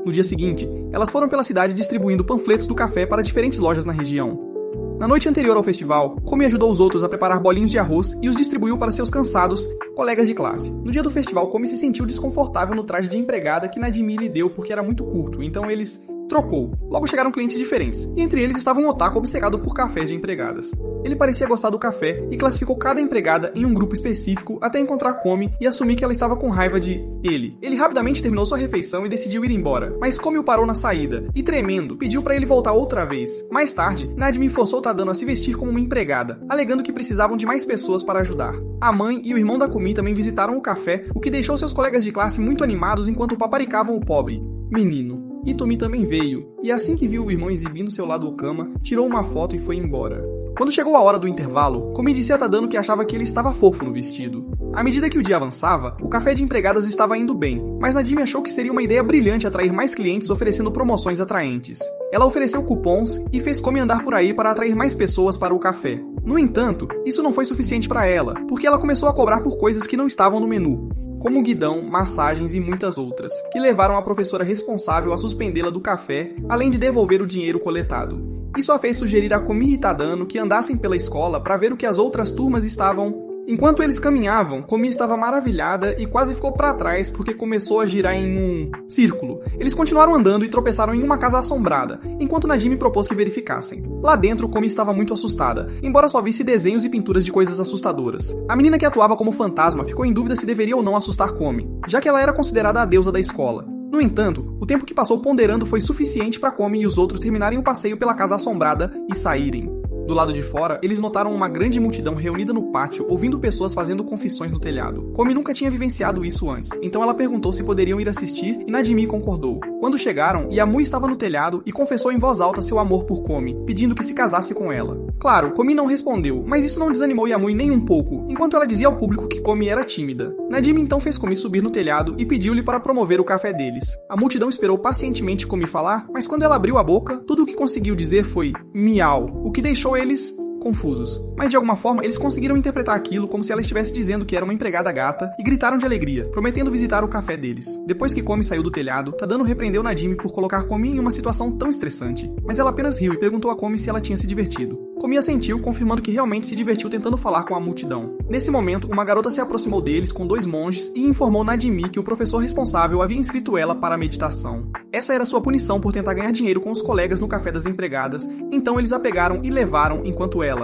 No dia seguinte, elas foram pela cidade distribuindo panfletos do café para diferentes lojas na região. Na noite anterior ao festival, Komi ajudou os outros a preparar bolinhos de arroz e os distribuiu para seus cansados colegas de classe. No dia do festival, Komi se sentiu desconfortável no traje de empregada que Najimi lhe deu porque era muito curto, então eles trocou. Logo chegaram clientes diferentes, e entre eles estava um otaku obcecado por cafés de empregadas. Ele parecia gostar do café e classificou cada empregada em um grupo específico até encontrar Komi e assumir que ela estava com raiva de ele. Ele rapidamente terminou sua refeição e decidiu ir embora, mas Komi o parou na saída e, tremendo, pediu para ele voltar outra vez. Mais tarde, Najimi forçou Tadano a se vestir como uma empregada, alegando que precisavam de mais pessoas para ajudar. A mãe e o irmão da Komi também visitaram o café, o que deixou seus colegas de classe muito animados enquanto paparicavam o pobre menino. Itomi também veio, e assim que viu o irmão exibindo seu lado okama, tirou uma foto e foi embora. Quando chegou a hora do intervalo, Komi disse a Tadano que achava que ele estava fofo no vestido. À medida que o dia avançava, o café de empregadas estava indo bem, mas Najimi achou que seria uma ideia brilhante atrair mais clientes oferecendo promoções atraentes. Ela ofereceu cupons e fez Komi andar por aí para atrair mais pessoas para o café. No entanto, isso não foi suficiente para ela, porque ela começou a cobrar por coisas que não estavam no menu, como guidão, massagens e muitas outras, que levaram a professora responsável a suspendê-la do café, além de devolver o dinheiro coletado. Isso a fez sugerir a Komi e Tadano que andassem pela escola para ver o que as outras turmas estavam. Enquanto eles caminhavam, Komi estava maravilhada e quase ficou para trás porque começou a girar em um círculo. Eles continuaram andando e tropeçaram em uma casa assombrada, enquanto Najimi propôs que verificassem. Lá dentro, Komi estava muito assustada, embora só visse desenhos e pinturas de coisas assustadoras. A menina que atuava como fantasma ficou em dúvida se deveria ou não assustar Komi, já que ela era considerada a deusa da escola. No entanto, o tempo que passou ponderando foi suficiente para Komi e os outros terminarem o passeio pela casa assombrada e saírem. Do lado de fora, eles notaram uma grande multidão reunida no pátio, ouvindo pessoas fazendo confissões no telhado. Komi nunca tinha vivenciado isso antes, então ela perguntou se poderiam ir assistir e Najimi concordou. Quando chegaram, Yamui estava no telhado e confessou em voz alta seu amor por Komi, pedindo que se casasse com ela. Claro, Komi não respondeu, mas isso não desanimou Yamui nem um pouco, enquanto ela dizia ao público que Komi era tímida. Najimi então fez Komi subir no telhado e pediu-lhe para promover o café deles. A multidão esperou pacientemente Komi falar, mas quando ela abriu a boca, tudo o que conseguiu dizer foi miau, o que deixou eles confusos. Mas de alguma forma, eles conseguiram interpretar aquilo como se ela estivesse dizendo que era uma empregada gata e gritaram de alegria, prometendo visitar o café deles. Depois que Komi saiu do telhado, Tadano repreendeu Najimi por colocar Komi em uma situação tão estressante, mas ela apenas riu e perguntou a Komi se ela tinha se divertido. Komi assentiu, confirmando que realmente se divertiu tentando falar com a multidão. Nesse momento, uma garota se aproximou deles com 2 monges e informou Najimi que o professor responsável havia inscrito ela para a meditação. Essa era sua punição por tentar ganhar dinheiro com os colegas no café das empregadas, então eles a pegaram e levaram enquanto ela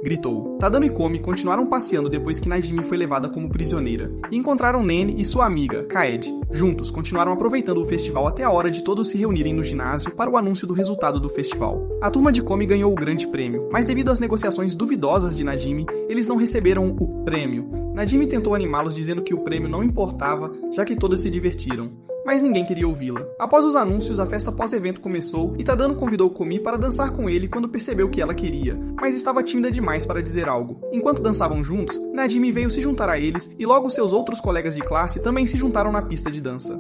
gritou. Tadano e Komi continuaram passeando depois que Najimi foi levada como prisioneira, e encontraram Nene e sua amiga, Kaede. Juntos, continuaram aproveitando o festival até a hora de todos se reunirem no ginásio para o anúncio do resultado do festival. A turma de Komi ganhou o grande prêmio, mas devido às negociações duvidosas de Najimi, eles não receberam o prêmio. Najimi tentou animá-los dizendo que o prêmio não importava, já que todos se divertiram. Mas ninguém queria ouvi-la. Após os anúncios, a festa pós-evento começou e Tadano convidou Komi para dançar com ele quando percebeu que ela queria, mas estava tímida demais para dizer algo. Enquanto dançavam juntos, Najimi veio se juntar a eles e logo seus outros colegas de classe também se juntaram na pista de dança.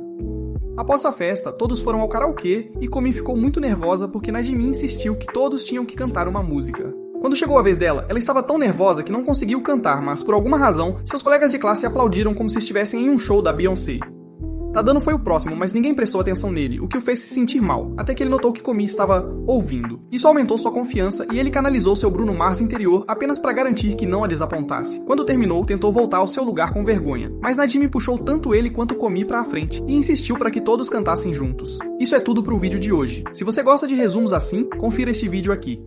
Após a festa, todos foram ao karaokê e Komi ficou muito nervosa porque Najimi insistiu que todos tinham que cantar uma música. Quando chegou a vez dela, ela estava tão nervosa que não conseguiu cantar, mas por alguma razão, seus colegas de classe aplaudiram como se estivessem em um show da Beyoncé. Tadano foi o próximo, mas ninguém prestou atenção nele, o que o fez se sentir mal, até que ele notou que Komi estava ouvindo. Isso aumentou sua confiança e ele canalizou seu Bruno Mars interior apenas para garantir que não a desapontasse. Quando terminou, tentou voltar ao seu lugar com vergonha, mas Najimi puxou tanto ele quanto Komi para a frente e insistiu para que todos cantassem juntos. Isso é tudo pro vídeo de hoje. Se você gosta de resumos assim, confira este vídeo aqui.